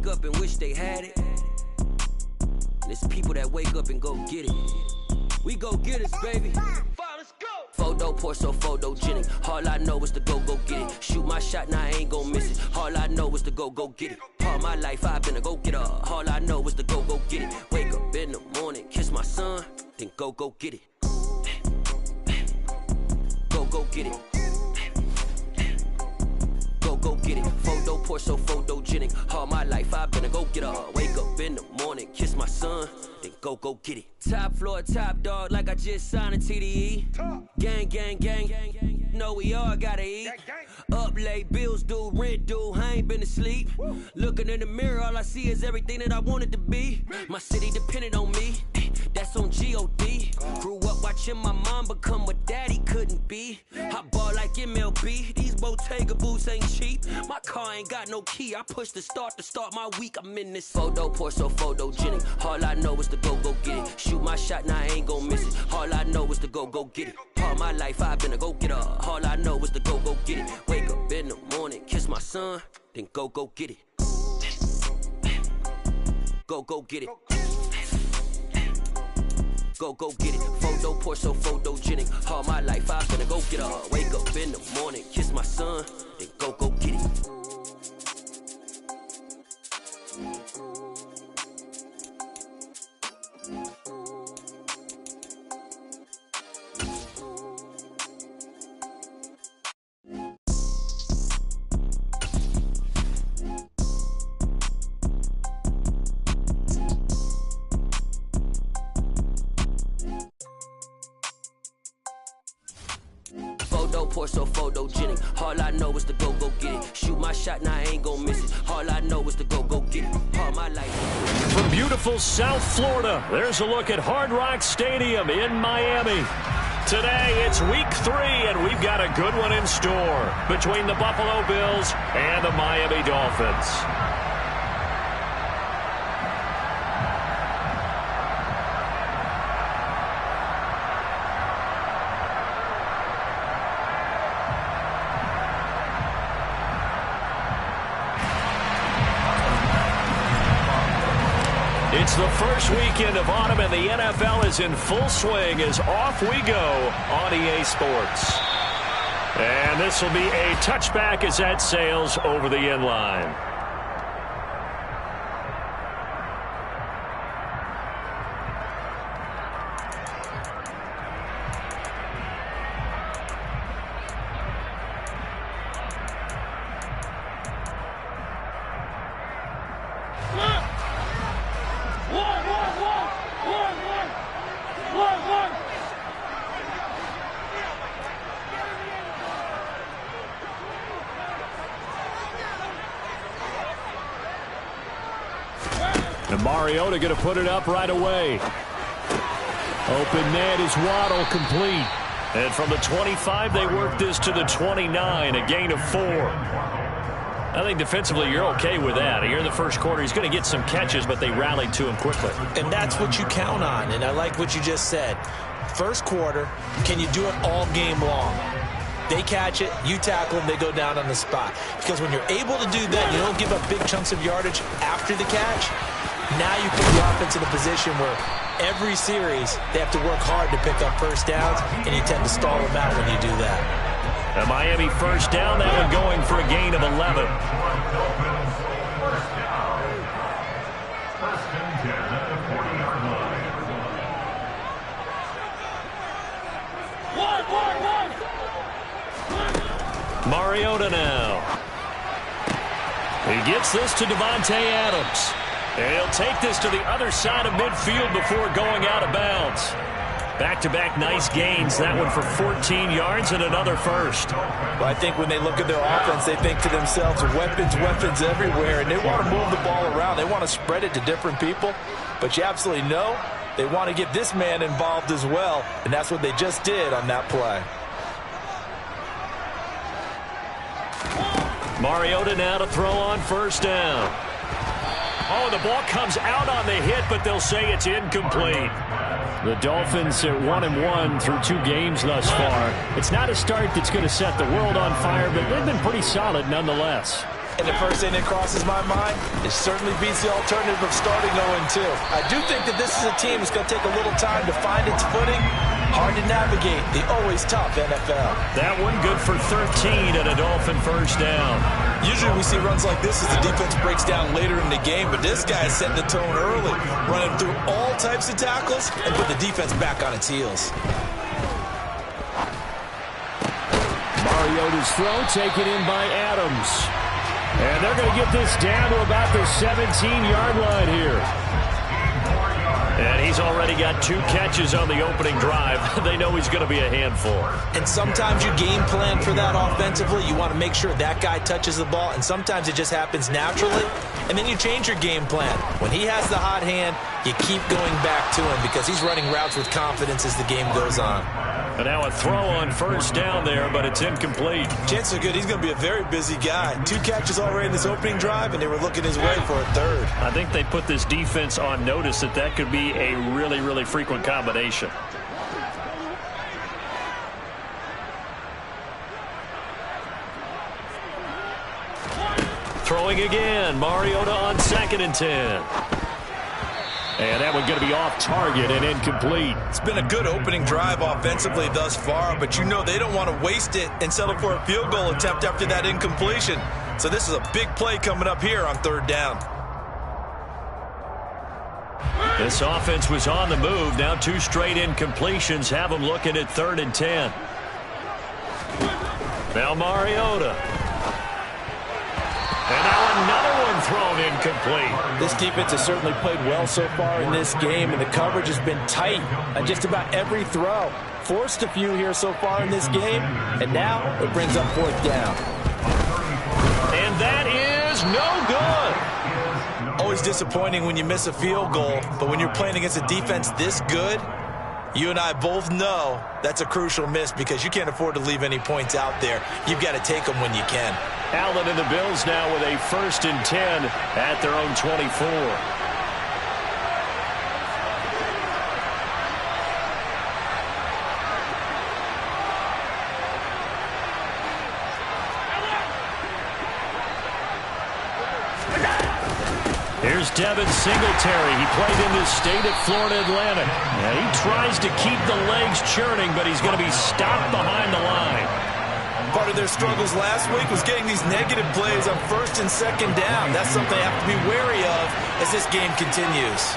wake up and wish they had it. And it's people that wake up and go get it. We go get it, baby. Let's go. Photo pour so photogenic. All I know is to go get it. Shoot my shot, now I ain't gon' miss it. All I know is to go get it. All my life I've been a go-getter. All I know is to go get it. Wake up in the morning, kiss my son, then go get it. Go get it. Go get it. Photo pour so photogenic. All my life I've been a go-getter. Wake up in the morning, kiss my son, then go get it. Top floor, top dog, like I just signed a TDE. Gang, gang, gang, gang. Know we all gotta eat. Up late, bills due, rent due, I ain't been asleep. Looking in the mirror, all I see is everything that I wanted to be. My city depended on me, that's on G.O.D. Grew up watching my mom become what daddy couldn't be. I ball like MLB, these Bottega boots ain't cheap. My car ain't got no key, I push the start to start my week. I'm in this photo pour so photogenic. All I know is to go get it. Shoot my shot, now I ain't gon' miss it. All I know is to go get it. All my life I've been a go-getter. All I know is to go get it. Wake up in the morning, kiss my son, then go get it. Go get it. Go get it. Photo pour so photogenic. All my life I've been a go-getter. Wake up in the morning, kiss my son, then go get it. Pour so photogenic. All I know is to go get it. Shoot my shot, now I ain't gon' miss it. All I know is to go get it. All my life. From beautiful South Florida, there's a look at Hard Rock Stadium in Miami. Today, it's week 3, and we've got a good one in store between the Buffalo Bills and the Miami Dolphins. It's the first weekend of autumn, and the NFL is in full swing as off we go on EA Sports. And this will be a touchback as that sails over the end line. And Mariota going to put it up right away. Open man is Waddle, complete. And from the 25, they work this to the 29, a gain of 4. I think defensively you're okay with that. Here in the first quarter, he's going to get some catches, but they rallied to him quickly. And that's what you count on, and I like what you just said. First quarter, can you do it all game long? They catch it, you tackle them, they go down on the spot. Because when you're able to do that, you don't give up big chunks of yardage after the catch. Now you put the offense in a position where every series they have to work hard to pick up first downs, and you tend to stall them out when you do that. A Miami first down, that one going for a gain of 11. Mariota now. He gets this to Devontae Adams. And he'll take this to the other side of midfield before going out of bounds. Back-to-back nice gains. That one for 14 yards and another first. Well, I think when they look at their offense, they think to themselves, weapons, weapons everywhere, and they want to move the ball around. They want to spread it to different people. But you absolutely know they want to get this man involved as well, and that's what they just did on that play. Mariota now to throw on first down. Oh, the ball comes out on the hit, but they'll say it's incomplete. The Dolphins are 1-1 through 2 games thus far. It's not a start that's going to set the world on fire, but they've been pretty solid nonetheless. And the first thing that crosses my mind, it certainly beats the alternative of starting 0-2. I do think that this is a team that's going to take a little time to find its footing. Hard to navigate the always tough NFL. That one good for 13 and a Dolphin first down. Usually we see runs like this as the defense breaks down later in the game, but this guy is setting the tone early, running through all types of tackles and put the defense back on its heels. Mariota's throw taken in by Adams. And they're going to get this down to about the 17-yard line here. And he's already got 2 catches on the opening drive. They know he's going to be a handful. And sometimes you game plan for that offensively. You want to make sure that guy touches the ball, and sometimes it just happens naturally. And then you change your game plan. When he has the hot hand, you keep going back to him because he's running routes with confidence as the game goes on. And now a throw on first down there, but it's incomplete. Chances are good he's going to be a very busy guy. 2 catches already in this opening drive, and they were looking his way for a third. I think they put this defense on notice that that could be a really, really frequent combination. Throwing again. Mariota on 2nd and 10. And that one going to be off target and incomplete. It's been a good opening drive offensively thus far, but you know they don't want to waste it and settle for a field goal attempt after that incompletion. So this is a big play coming up here on 3rd down. This offense was on the move. Now 2 straight incompletions have them looking at 3rd and 10. Now Mariota. And now another one thrown incomplete. This defense has certainly played well so far in this game, and the coverage has been tight on just about every throw. Forced a few here so far in this game, and now it brings up 4th down. And that is no good. Always disappointing when you miss a field goal, but when you're playing against a defense this good, you and I both know that's a crucial miss because you can't afford to leave any points out there. You've got to take them when you can. Allen and the Bills now with a 1st and 10 at their own 24. Here's Devin Singletary. He played in this state at Florida Atlantic. And he tries to keep the legs churning, but he's going to be stopped behind the line. Part of their struggles last week was getting these negative plays on 1st and 2nd down. That's something they have to be wary of as this game continues.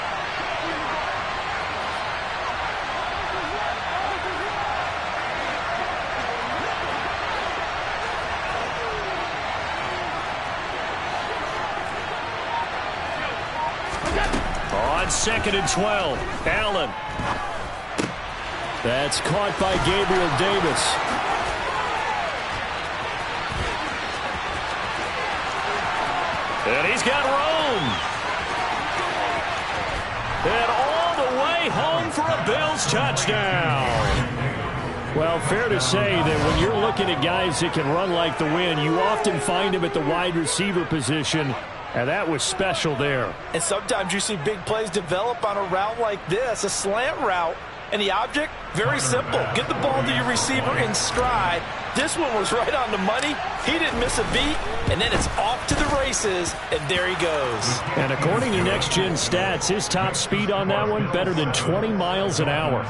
On 2nd and 12, Allen. That's caught by Gabriel Davis. And he's got room. And all the way home for a Bills touchdown. Well, fair to say that when you're looking at guys that can run like the wind, you often find them at the wide receiver position. And that was special there. And sometimes you see big plays develop on a route like this, a slant route. And the object, very simple. Get the ball to your receiver in stride. This one was right on the money. He didn't miss a beat. And then it's off to the races, and there he goes. And according to Next Gen Stats, his top speed on that one, better than 20 miles an hour.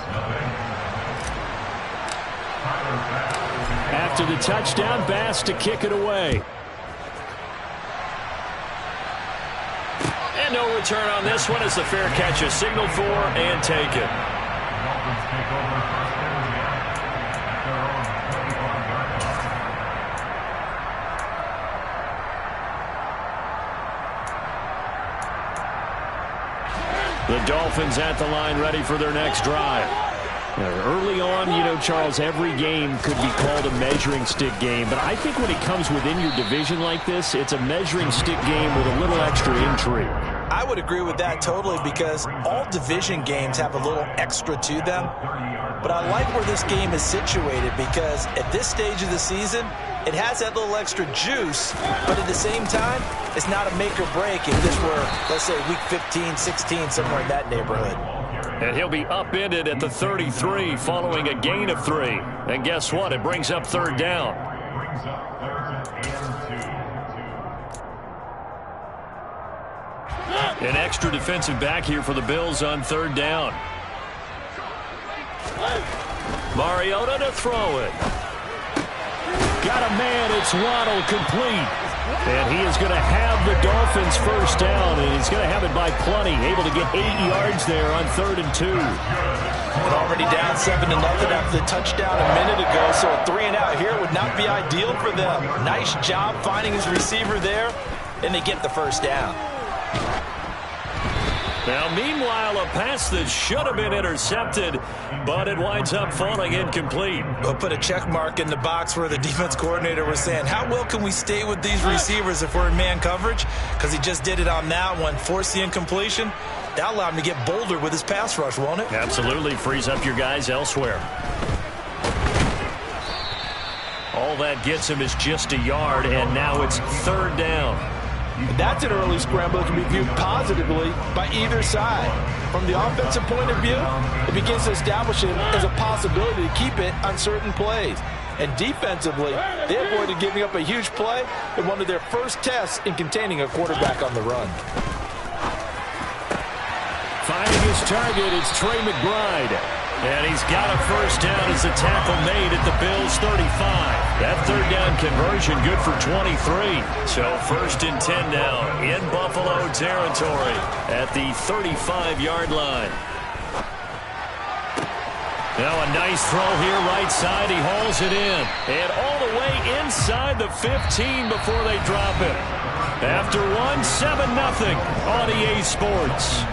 After the touchdown, Bass to kick it away. And no return on this one as the fair catch is signaled for and taken. The Dolphins at the line ready for their next drive. Early on, you know, Charles, every game could be called a measuring stick game. But I think when it comes within your division like this, it's a measuring stick game with a little extra intrigue. I would agree with that totally because all division games have a little extra to them. But I like where this game is situated because at this stage of the season, it has that little extra juice, but at the same time, it's not a make or break if this were, let's say, week 15, 16, somewhere in that neighborhood. And he'll be upended at the 33 following a gain of 3. And guess what? It brings up 3rd down. An extra defensive back here for the Bills on third down. Mariota to throw it. Got a man. It's Waddle, complete. And he is going to have the Dolphins first down, and he's going to have it by plenty. Able to get 8 yards there on 3rd and 2. And already down 7-0 after the touchdown a minute ago, so a 3-and-out here would not be ideal for them. Nice job finding his receiver there, and they get the first down. Now, meanwhile, a pass that should have been intercepted, but it winds up falling incomplete. We'll put a check mark in the box where the defense coordinator was saying, how well can we stay with these receivers if we're in man coverage? Because he just did it on that one, forced the incompletion. That'll allow him to get bolder with his pass rush, won't it? Absolutely. Frees up your guys elsewhere. All that gets him is just a yard, and now it's 3rd down. That's an early scramble that can be viewed positively by either side. From the offensive point of view, it begins to establish him as a possibility to keep it on certain plays. And defensively, they avoided giving up a huge play in one of their first tests in containing a quarterback on the run. Finding his target, it's Trey McBride. And he's got a first down as the tackle made at the Bills' 35. That 3rd down conversion good for 23. So 1st and 10 now in Buffalo territory at the 35-yard line. Now a nice throw here right side. He hauls it in. And all the way inside the 15 before they drop it. After one, 7-0 on EA Sports.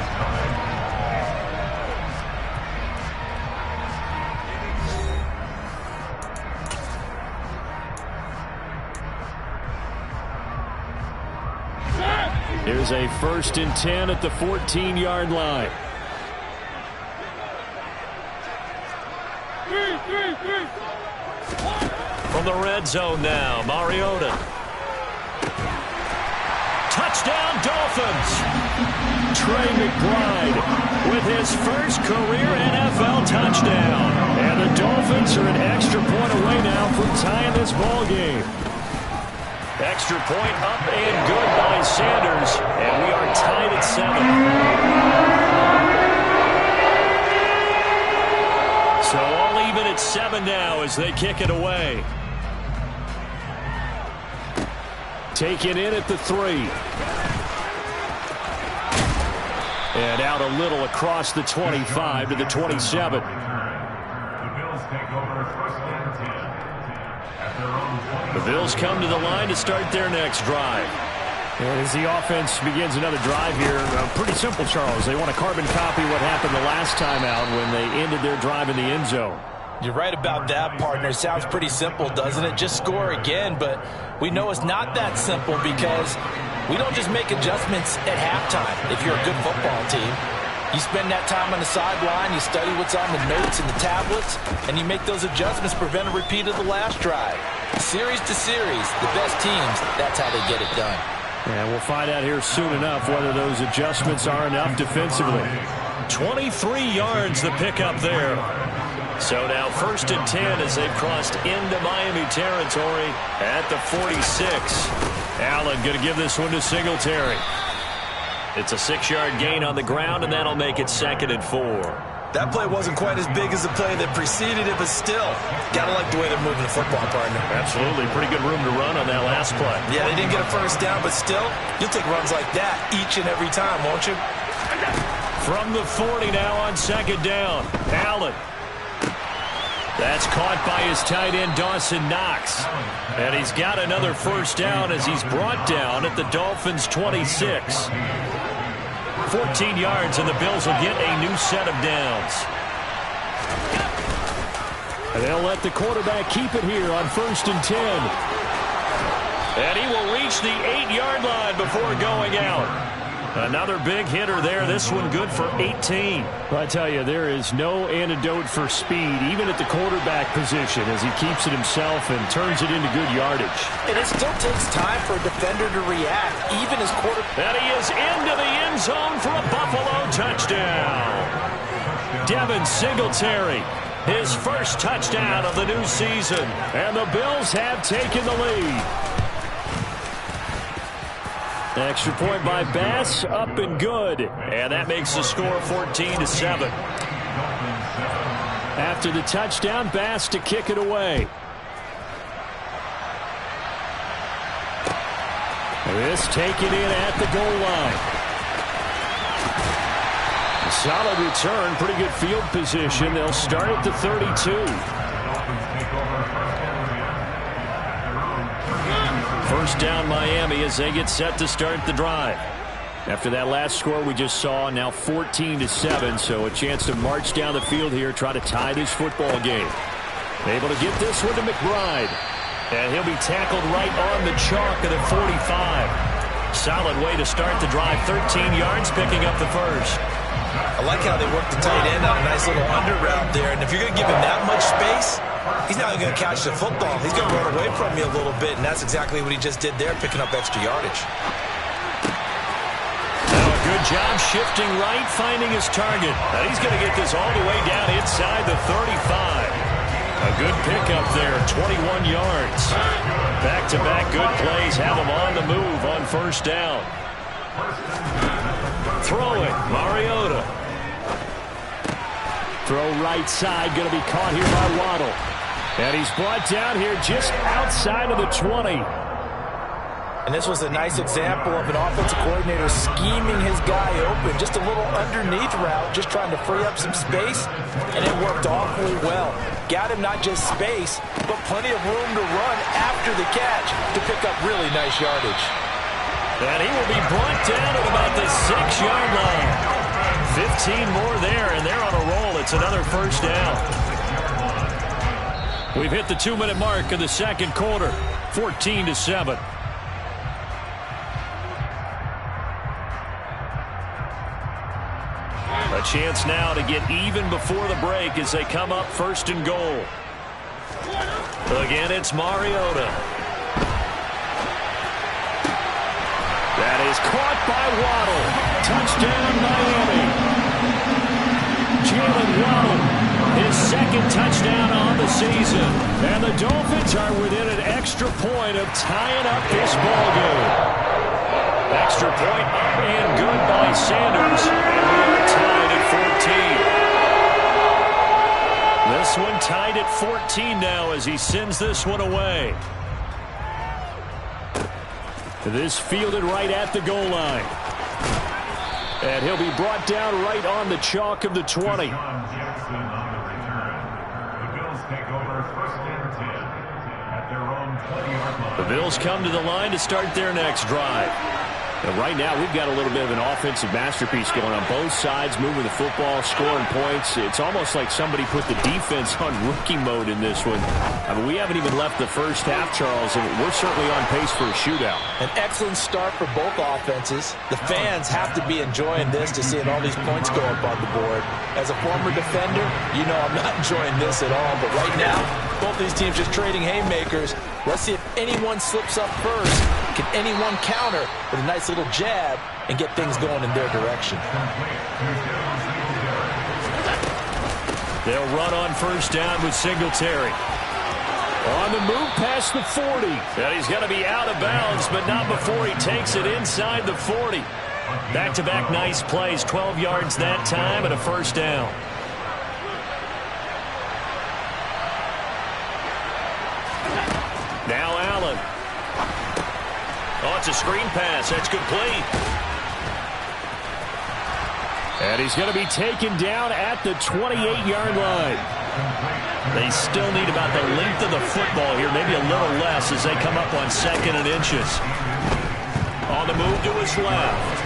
Here's a 1st and 10 at the 14-yard line. From the red zone now, Mariota. Touchdown, Dolphins. Trey McBride with his first career NFL touchdown. And the Dolphins are an extra point away now from tying this ball game. Extra point up and good by Sanders, and we are tied at 7. So all even at 7 now as they kick it away. Taken in at the 3. And out a little across the 25 to the 27. The Bills come to the line to start their next drive. And as the offense begins another drive here, pretty simple, Charles. They want to carbon copy what happened the last time out when they ended their drive in the end zone. You're right about that, partner. Sounds pretty simple, doesn't it? Just score again, but we know it's not that simple because we don't just make adjustments at halftime if you're a good football team. You spend that time on the sideline, you study what's on the notes and the tablets, and you make those adjustments, prevent a repeat of the last drive. Series to series, the best teams, that's how they get it done. And we'll find out here soon enough whether those adjustments are enough defensively. 23 yards the pickup there. So now 1st and 10 as they've crossed into Miami territory at the 46. Allen going to give this one to Singletary. It's a 6-yard gain on the ground, and that'll make it 2nd and 4. That play wasn't quite as big as the play that preceded it, but still, gotta like the way they're moving the football, partner. Absolutely. Pretty good room to run on that last play. Yeah, they didn't get a first down, but still, you'll take runs like that each and every time, won't you? From the 40 now on 2nd down. Allen. That's caught by his tight end, Dawson Knox. And he's got another first down as he's brought down at the Dolphins' 26. 14 yards, and the Bills will get a new set of downs. And they'll let the quarterback keep it here on 1st and 10. And he will reach the 8-yard line before going out. Another big hitter there. This one good for 18. Well, I tell you, there is no antidote for speed, even at the quarterback position, as he keeps it himself and turns it into good yardage. And it still takes time for a defender to react, even as quarterback. And he is into the end zone for a Buffalo touchdown. Devin Singletary, his first touchdown of the new season. And the Bills have taken the lead. Extra point by Bass, up and good. And that makes the score 14-7. After the touchdown, Bass to kick it away. This taken in at the goal line. Solid return, pretty good field position. They'll start at the 32. First down Miami as they get set to start the drive. After that last score we just saw, now 14-7, so a chance to march down the field here, try to tie this football game. Able to get this one to McBride. And he'll be tackled right on the chalk at the 45. Solid way to start the drive, 13 yards, picking up the first. I like how they work the tight end on a nice little under route there. And if you're going to give him that much space, he's not going to catch the football. He's going to run away from you a little bit, and that's exactly what he just did there, picking up extra yardage. Now a good job shifting right, finding his target. And he's going to get this all the way down inside the 35. A good pickup there, 21 yards. Back-to-back good plays have him on the move on first down. Throw it, Mariota. Throw right side, going to be caught here by Waddle. And he's brought down here just outside of the 20. And this was a nice example of an offensive coordinator scheming his guy open. Just a little underneath route, just trying to free up some space, and it worked awfully well. Got him not just space, but plenty of room to run after the catch to pick up really nice yardage. And he will be brought down at about the 6-yard line. 15 more there, and they're on a roll. It's another first down. We've hit the 2-minute mark of the second quarter, 14-7. A chance now to get even before the break as they come up first and goal. Again, it's Mariota. That is caught by Waddle. Touchdown, Miami. Jalen Waddle, his second touchdown on the season. And the Dolphins are within an extra point of tying up this ball game. Extra point up and good by Sanders. And we are tied at 14. This one tied at 14 now as he sends this one away. This fielded right at the goal line. And he'll be brought down right on the chalk of the 20. The Bills come to the line to start their next drive. And right now, we've got a little bit of an offensive masterpiece going on both sides, moving the football, scoring points. It's almost like somebody put the defense on rookie mode in this one. I mean, we haven't even left the first half, Charles, and we're certainly on pace for a shootout. An excellent start for both offenses. The fans have to be enjoying this to seeing all these points go up on the board. As a former defender, you know I'm not enjoying this at all. But right now, both these teams just trading haymakers. Let's see if anyone slips up first. Can anyone counter with a nice little jab and get things going in their direction? They'll run on first down with Singletary. On the move past the 40. And he's going to be out of bounds, but not before he takes it inside the 40. Back-to-back nice plays, 12 yards that time and a first down. Now Allen. Oh, it's a screen pass. That's complete. And he's going to be taken down at the 28-yard line. They still need about the length of the football here, maybe a little less as they come up on second and inches. On the move to his left.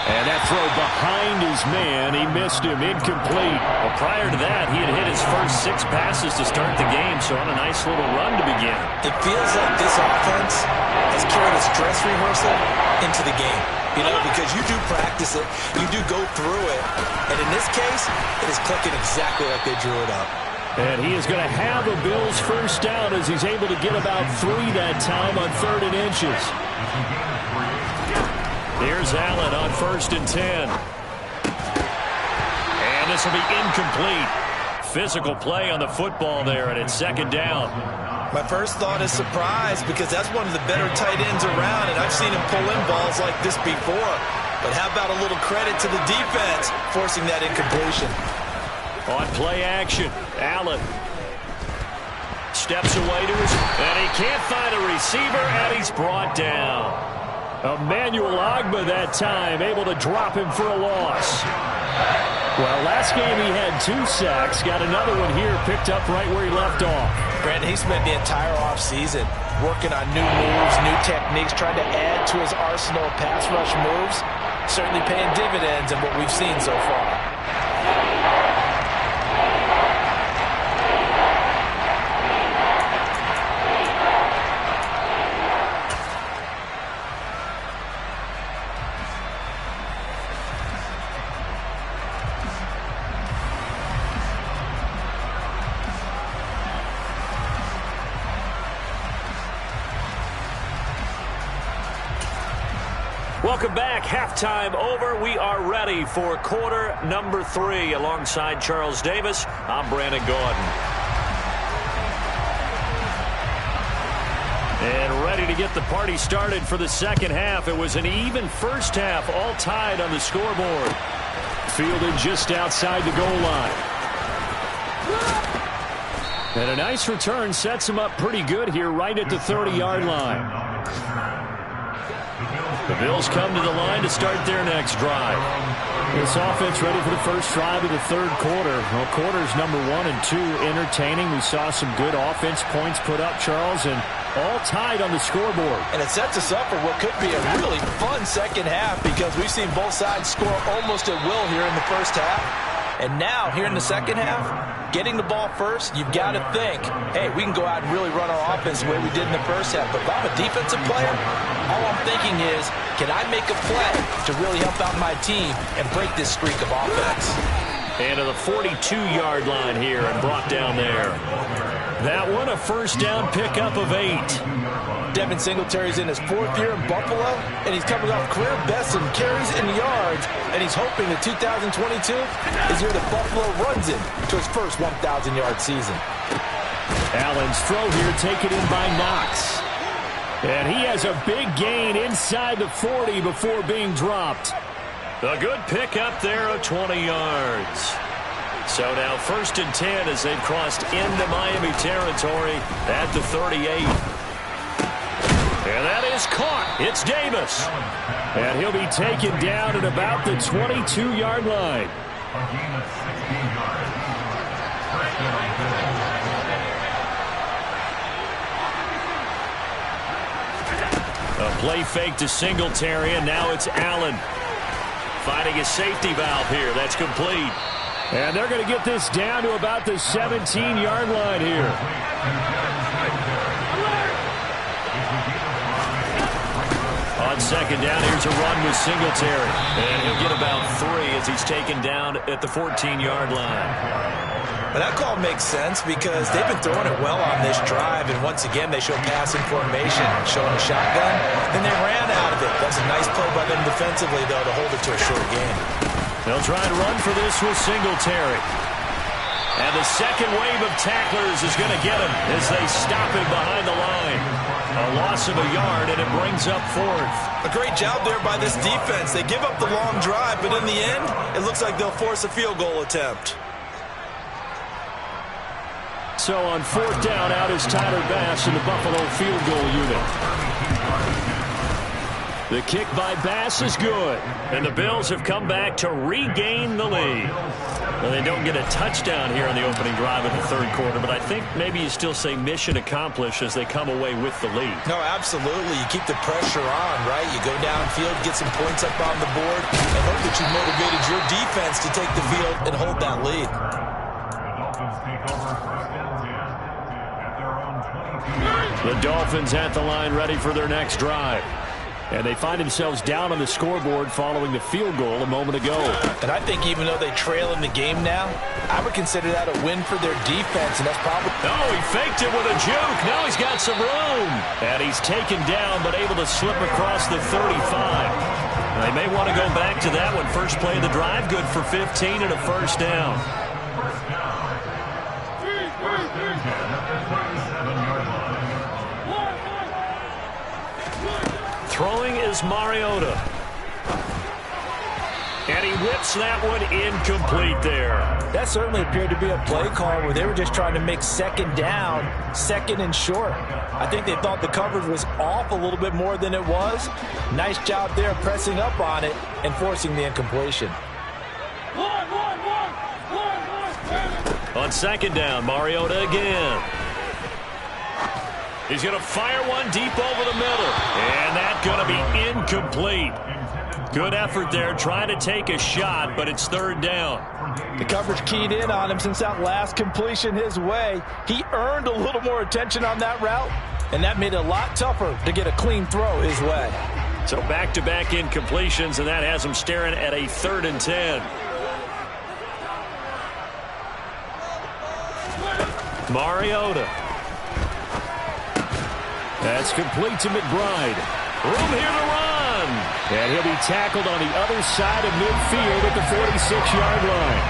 And that throw behind his man, he missed him, incomplete. Well, prior to that, he had hit his first 6 passes to start the game, so on a nice little run to begin. It feels like this offense has carried a stress rehearsal into the game. You know, because you do practice it, you do go through it, and in this case, it is clicking exactly like they drew it up. And he is going to have a Bills first down as he's able to get about 3 that time on 3rd and inches. Here's Allen on 1st and 10. And this will be incomplete. Physical play on the football there, and it's 2nd down. My first thought is surprise, because that's one of the better tight ends around, and I've seen him pull in balls like this before. But how about a little credit to the defense forcing that incompletion? On play action, Allen steps away to his, and he can't find a receiver, and he's brought down. Emmanuel Ogbah that time, able to drop him for a loss. Well, last game he had 2 sacks, got another one here, picked up right where he left off. Brandon, he spent the entire offseason working on new moves, new techniques, trying to add to his arsenal of pass rush moves. Certainly paying dividends in what we've seen so far. Welcome back. Halftime over. We are ready for quarter number 3. Alongside Charles Davis, I'm Brandon Gaudin. And ready to get the party started for the second half. It was an even first half, all tied on the scoreboard. Fielded just outside the goal line. And a nice return sets him up pretty good here right at the 30-yard line. The Bills come to the line to start their next drive. This offense ready for the first drive of the third quarter. Well, quarters number 1 and 2 entertaining. We saw some good offense points put up, Charles, and all tied on the scoreboard. And it sets us up for what could be a really fun second half, because we've seen both sides score almost at will here in the first half. And now, here in the second half, getting the ball first, you've got to think, hey, we can go out and really run our offense the way we did in the first half. But if I'm a defensive player, all I'm thinking is, can I make a play to really help out my team and break this streak of offense? And to the 42-yard line here and brought down there. That one, a first down pickup of 8. Devin Singletary's in his 4th year in Buffalo, and he's coming off career best in carries and yards, and he's hoping that 2022 is year that Buffalo runs in to his first 1,000-yard season. Allen's throw here taken in by Knox. And he has a big gain inside the 40 before being dropped. A good pickup there of 20 yards. So now 1st and 10 as they've crossed into Miami territory at the 38. And that is caught. It's Davis. And he'll be taken down at about the 22-yard line. A play fake to Singletary, and now it's Allen. Finding a safety valve here. That's complete. And they're going to get this down to about the 17-yard line here. On second down, here's a run with Singletary. And he'll get about 3 as he's taken down at the 14-yard line. But that call makes sense because they've been throwing it well on this drive, and once again they show passing formation, showing a shotgun, and they ran out of it. That's a nice play by them defensively, though, to hold it to a short game. They'll try and run for this with Singletary. And the second wave of tacklers is going to get him as they stop him behind the line. A loss of a yard, and it brings up 4th. A great job there by this defense. They give up the long drive, but in the end, it looks like they'll force a field goal attempt. So on 4th down, out is Tyler Bass in the Buffalo field goal unit. The kick by Bass is good. And the Bills have come back to regain the lead. Well, they don't get a touchdown here in the opening drive of the third quarter, but I think maybe you still say mission accomplished as they come away with the lead. No, absolutely. You keep the pressure on, right? You go downfield, get some points up on the board, and hope that you motivated your defense to take the field and hold that lead. The Dolphins at the line ready for their next drive. And they find themselves down on the scoreboard following the field goal a moment ago. And I think even though they trail in the game now, I would consider that a win for their defense, and that's probably... Oh, he faked it with a juke. Now he's got some room. And he's taken down, but able to slip across the 35. They may want to go back to that one. First play of the drive, good for 15 and a first down. Throwing is Mariota. And he whips that one incomplete there. That certainly appeared to be a play call where they were just trying to make second down, second and short. I think they thought the coverage was off a little bit more than it was. Nice job there pressing up on it and forcing the incompletion. On second down, Mariota again. He's going to fire one deep over the middle. And that's going to be incomplete. Good effort there, trying to take a shot, but it's third down. The coverage keyed in on him since that last completion his way. He earned a little more attention on that route, and that made it a lot tougher to get a clean throw his way. So back-to-back incompletions, and that has him staring at a 3rd and 10. Mariota. That's complete to McBride. Room here to run. And he'll be tackled on the other side of midfield at the 46-yard line.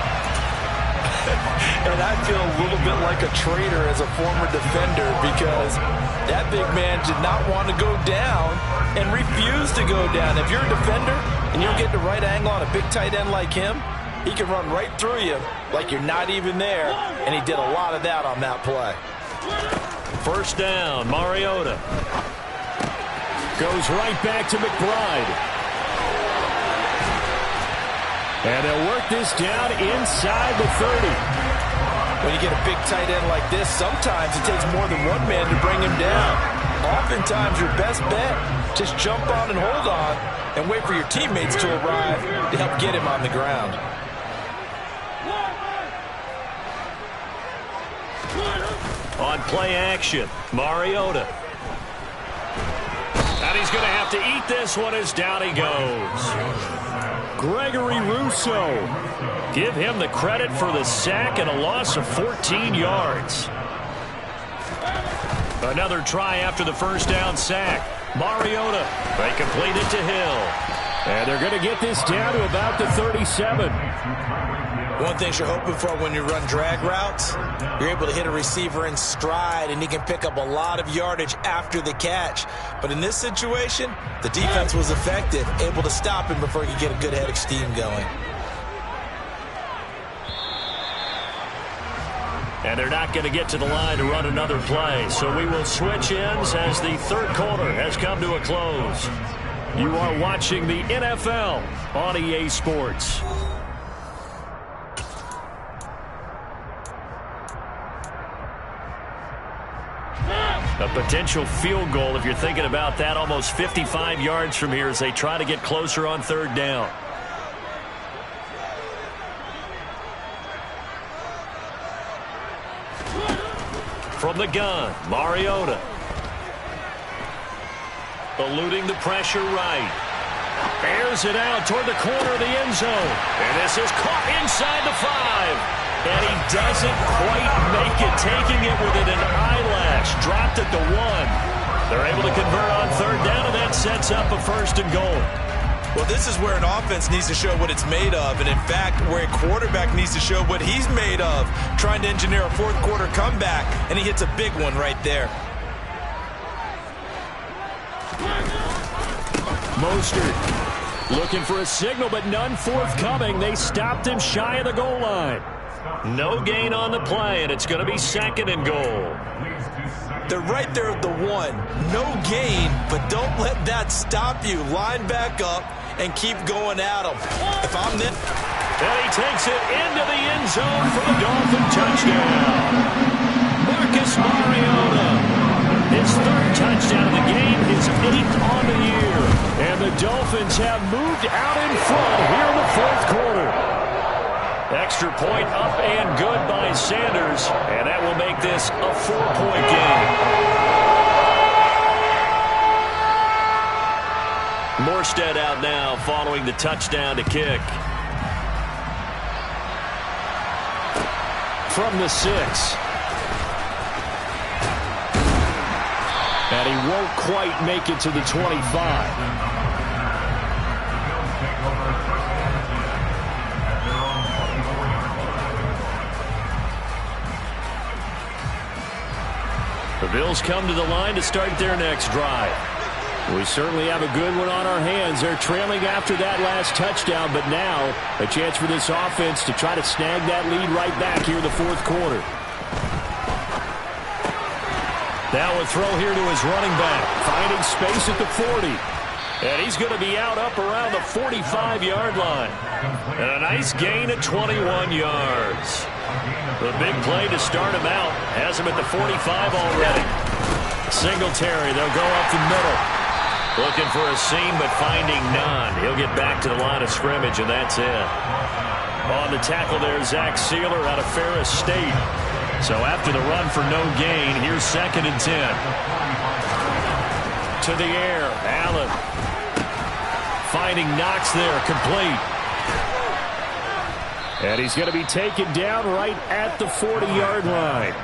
And I feel a little bit like a traitor as a former defender because that big man did not want to go down and refused to go down. If you're a defender and you'll get the right angle on a big tight end like him, he can run right through you like you're not even there, and he did a lot of that on that play. First down, Mariota. Goes right back to McBride. And they'll work this down inside the 30. When you get a big tight end like this, sometimes it takes more than one man to bring him down. Oftentimes, your best bet, just jump on and hold on and wait for your teammates to arrive to help get him on the ground. On play action, Mariota. And he's going to have to eat this one as down he goes. Gregory Rousseau. Give him the credit for the sack and a loss of 14 yards. Another try after the first down sack. Mariota. They complete it to Hill. And they're going to get this down to about the 37. One thing you're hoping for when you run drag routes, you're able to hit a receiver in stride, and he can pick up a lot of yardage after the catch. But in this situation, the defense was effective, able to stop him before he could get a good head of steam going. And they're not going to get to the line to run another play. So we will switch ends as the third quarter has come to a close. You are watching the NFL on EA Sports. A potential field goal, if you're thinking about that, almost 55 yards from here as they try to get closer on third down. From the gun, Mariota. Eluding the pressure right. Airs it out toward the corner of the end zone. And this is caught inside the 5. And he doesn't quite make it, taking it within an eyelash. Dropped at the 1. They're able to convert on third down, and that sets up a first and goal. Well, this is where an offense needs to show what it's made of, and in fact, where a quarterback needs to show what he's made of, trying to engineer a fourth quarter comeback, and he hits a big one right there. Mostert looking for a signal, but none forthcoming. They stopped him shy of the goal line. No gain on the play, and it's going to be second and goal. They're right there at the 1. No gain, but don't let that stop you. Line back up and keep going at them. If I'm them. And he takes it into the end zone for the Dolphin touchdown. Marcus Mariota. His third touchdown of the game, his 8th on the year. And the Dolphins have moved out in front here in the fourth quarter. Extra point up and good by Sanders, and that will make this a 4-point game. Morstead out now following the touchdown to kick. From the 6. And he won't quite make it to the 25. The Bills come to the line to start their next drive. We certainly have a good one on our hands. They're trailing after that last touchdown, but now a chance for this offense to try to snag that lead right back here in the fourth quarter. Now a throw here to his running back, finding space at the 40. And he's going to be out up around the 45-yard line. And a nice gain of 21 yards. The big play to start him out has him at the 45 already. Singletary, they'll go up the middle. Looking for a seam, but finding none. He'll get back to the line of scrimmage, and that's it. On the tackle there, Zach Sealer out of Ferris State. So after the run for no gain, here's 2nd and 10. To the air, Allen. Finding Knox there, complete. And he's going to be taken down right at the 40-yard line.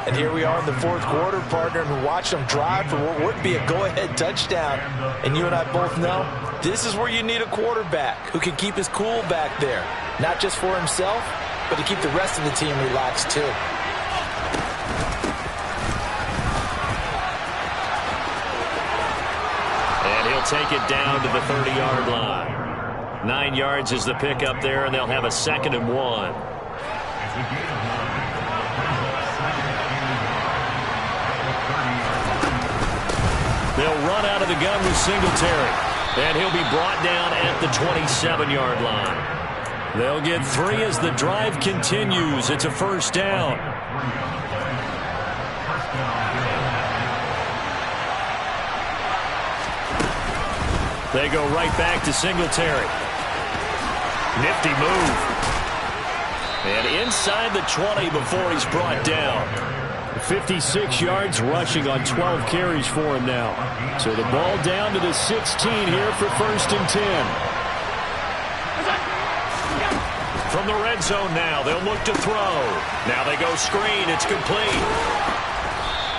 And here we are in the fourth quarter, partner, and watch them drive for what would be a go-ahead touchdown. And you and I both know this is where you need a quarterback who can keep his cool back there, not just for himself, but to keep the rest of the team relaxed too. And he'll take it down to the 30-yard line. 9 yards is the pickup there, and they'll have a 2nd and 1. They'll run out of the gun with Singletary, and he'll be brought down at the 27-yard line. They'll get 3 as the drive continues. It's a first down. They go right back to Singletary. Nifty move. And inside the 20 before he's brought down. 56 yards rushing on 12 carries for him now. So the ball down to the 16 here for 1st and 10. From the red zone now, they'll look to throw. Now they go screen. It's complete.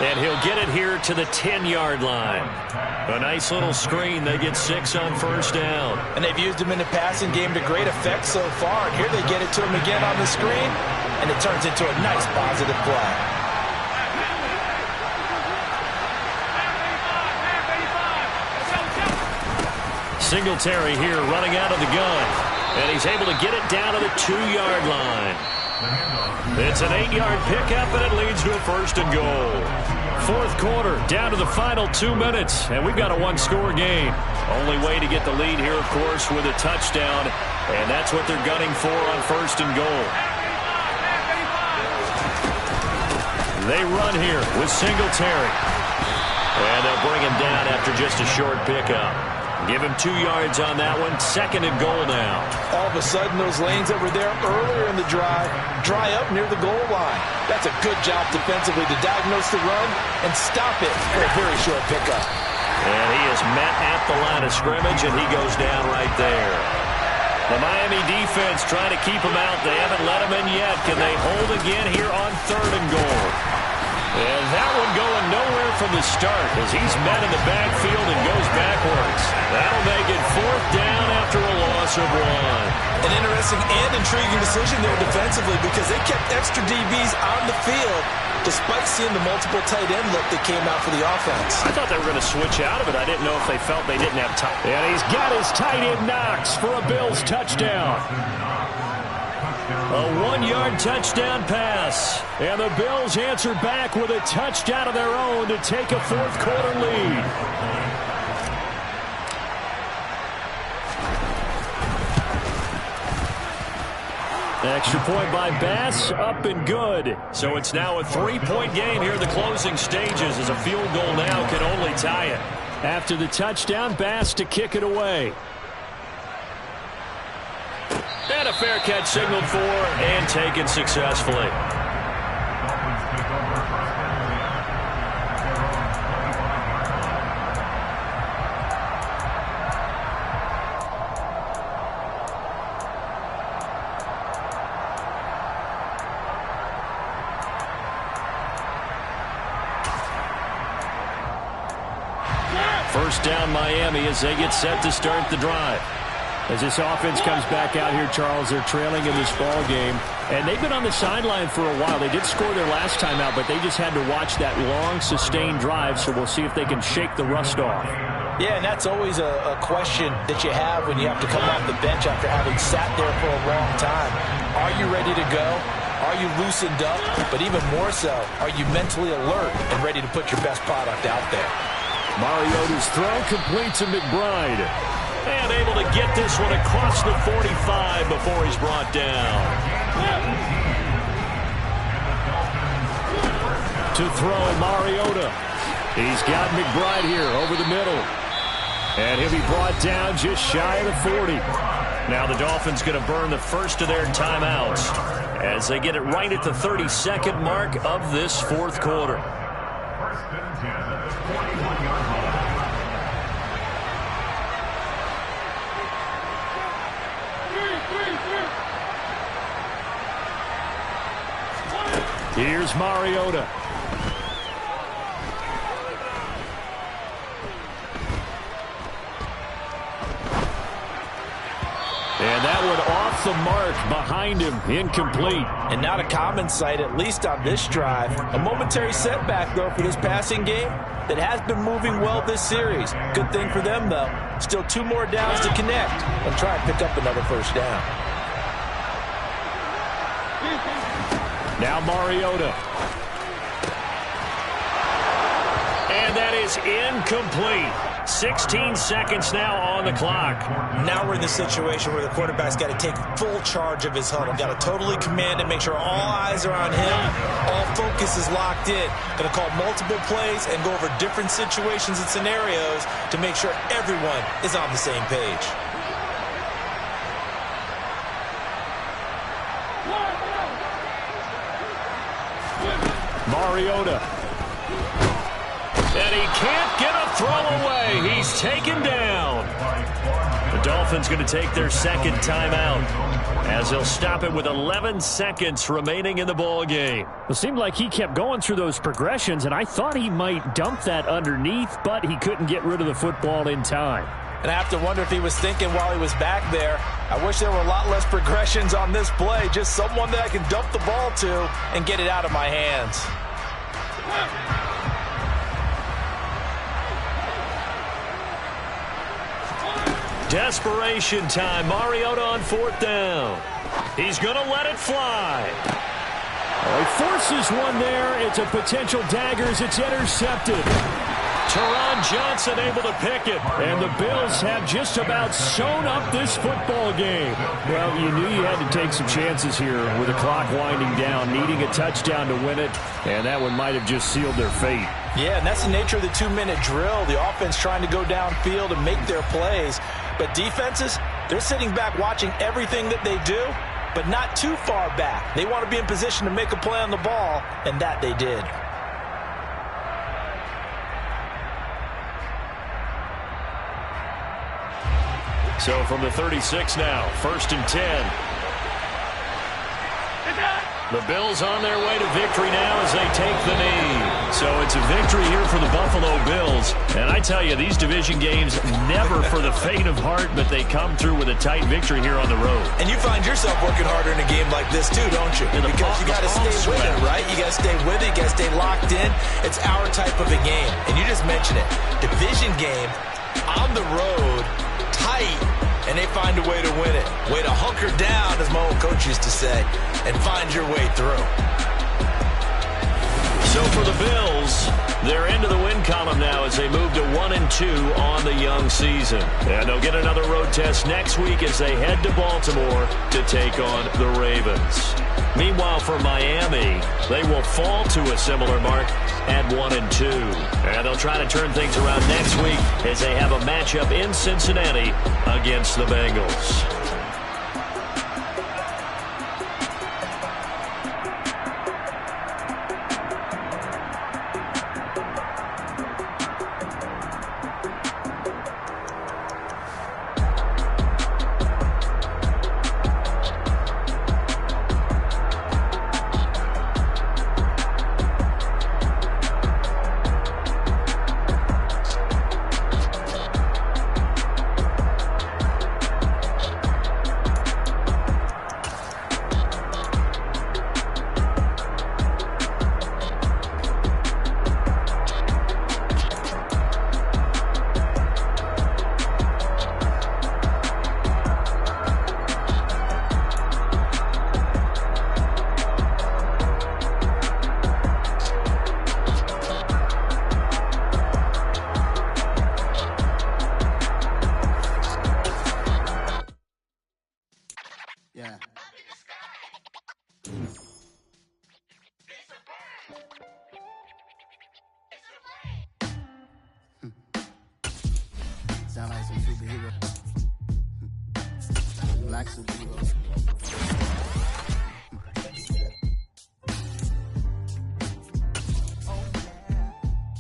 And he'll get it here to the 10-yard line. A nice little screen. They get 6 on first down. And they've used him in the passing game to great effect so far. And here they get it to him again on the screen. And it turns into a nice positive play. Singletary here running out of the gun. And he's able to get it down to the 2-yard line. It's an 8-yard pickup, and it leads to a 1st and goal. Fourth quarter, down to the final 2 minutes, and we've got a one-score game. Only way to get the lead here, of course, with a touchdown, and that's what they're gunning for on 1st and goal. They run here with Singletary. And they'll bring him down after just a short pickup. Give him 2 yards on that one. 2nd and goal now. All of a sudden, those lanes that were there earlier in the drive dry up near the goal line. That's a good job defensively to diagnose the run and stop it for a very short pickup. And he is met at the line of scrimmage, and he goes down right there. The Miami defense trying to keep him out. They haven't let him in yet. Can they hold again here on 3rd and goal? And that one going nowhere from the start as he's met in the backfield and goes backwards. That'll make it 4th down after a loss of 1. An interesting and intriguing decision there defensively because they kept extra DBs on the field despite seeing the multiple tight end look that came out for the offense. I thought they were going to switch out of it. I didn't know if they felt they didn't have time. And he's got his tight end Knox for a Bills touchdown. A 1-yard touchdown pass. And the Bills answer back with a touchdown of their own to take a fourth quarter lead. Extra point by Bass, up and good. So it's now a 3-point game here in the closing stages as a field goal now can only tie it. After the touchdown, Bass to kick it away. And a fair catch signaled for and taken successfully. First down Miami as they get set to start the drive. As this offense comes back out here, Charles, they're trailing in this ball game. And they've been on the sideline for a while. They did score their last time out, but they just had to watch that long, sustained drive. So we'll see if they can shake the rust off. Yeah, and that's always a question that you have when you have to come off the bench after having sat there for a long time. Are you ready to go? Are you loosened up? But even more so, are you mentally alert and ready to put your best product out there? Mariota's throw complete to McBride. And able to get this one across the 45 before he's brought down. To throw, Mariota. He's got McBride here over the middle. And he'll be brought down just shy of the 40. Now the Dolphins going to burn the first of their timeouts as they get it right at the 32nd mark of this fourth quarter. Here's Mariota. And that one off the mark behind him, incomplete. And not a common sight, at least on this drive. A momentary setback, though, for this passing game that has been moving well this series. Good thing for them, though. Still 2 more downs to connect and try and pick up another first down. Now Mariota. And that is incomplete. 16 seconds now on the clock. Now we're in the situation where the quarterback's got to take full charge of his huddle. Got to totally command it, make sure all eyes are on him. All focus is locked in. Going to call multiple plays and go over different situations and scenarios to make sure everyone is on the same page. Mariota. And he can't get a throw away. He's taken down. The Dolphins going to take their second timeout as they'll stop it with 11 seconds remaining in the ball game. It seemed like he kept going through those progressions, and I thought he might dump that underneath, but he couldn't get rid of the football in time. And I have to wonder if he was thinking while he was back there, I wish there were a lot less progressions on this play. Just someone that I can dump the ball to and get it out of my hands. Desperation time. Mariota on 4th down. He's going to let it fly. He forces one there. It's a potential dagger as it's intercepted. Teron Johnson able to pick it. And the Bills have just about sewn up this football game. Well, you knew you had to take some chances here with the clock winding down, needing a touchdown to win it, and that one might have just sealed their fate. Yeah, and that's the nature of the 2-minute drill. The offense trying to go downfield and make their plays. But defenses, they're sitting back watching everything that they do, but not too far back. They want to be in position to make a play on the ball, and that they did. So from the 36 now, 1st and 10. The Bills on their way to victory now as they take the knee. So it's a victory here for the Buffalo Bills. And I tell you, these division games never for the faint of heart, but they come through with a tight victory here on the road. And you find yourself working harder in a game like this too, don't you? Because you got to stay with it, right? You got to stay with it. You got to stay locked in. It's our type of a game. And you just mentioned it. Division game on the road, tight. And they find a way to win it. Way to hunker down, as my old coach used to say, and find your way through. So for the Bills, they're into the win column now as they move to 1-2 on the young season. And they'll get another road test next week as they head to Baltimore to take on the Ravens. Meanwhile, for Miami, they will fall to a similar mark at 1-2. And they'll try to turn things around next week as they have a matchup in Cincinnati against the Bengals. Yeah. Sound like some superhero. Black superhero.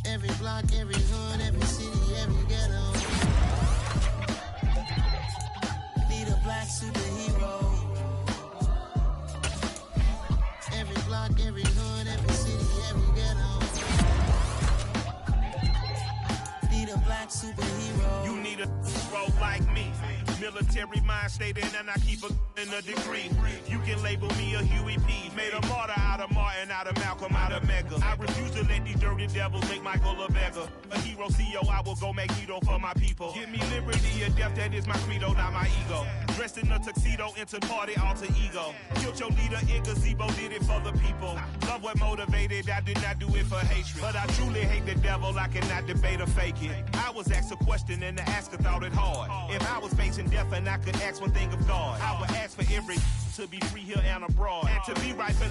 Every block, every hood, every city, every ghetto. Need a black superhero. Every block, every hood, every city, every ghetto. Need a black superhero. You need a hero like me. Military mind stated, and I keep in a degree. You can label me a Huey P. Made a martyr out of Martin, out of Malcolm, out of Mega. I refuse to let these dirty devils make Michael a beggar. A hero CEO, I will go Magneto for my people. Give me liberty or death, that is my credo, not my ego. Dressed in a tuxedo, into party, alter ego. Killed your leader in gazebo, did it for the people. Love what motivated, I did not do it for hatred. But I truly hate the devil, I cannot debate or fake it. I was asked a question and the asker thought it hard. If I was facing death and I could ask one thing of God, I would ask for every to be free here and abroad, and to be rightfully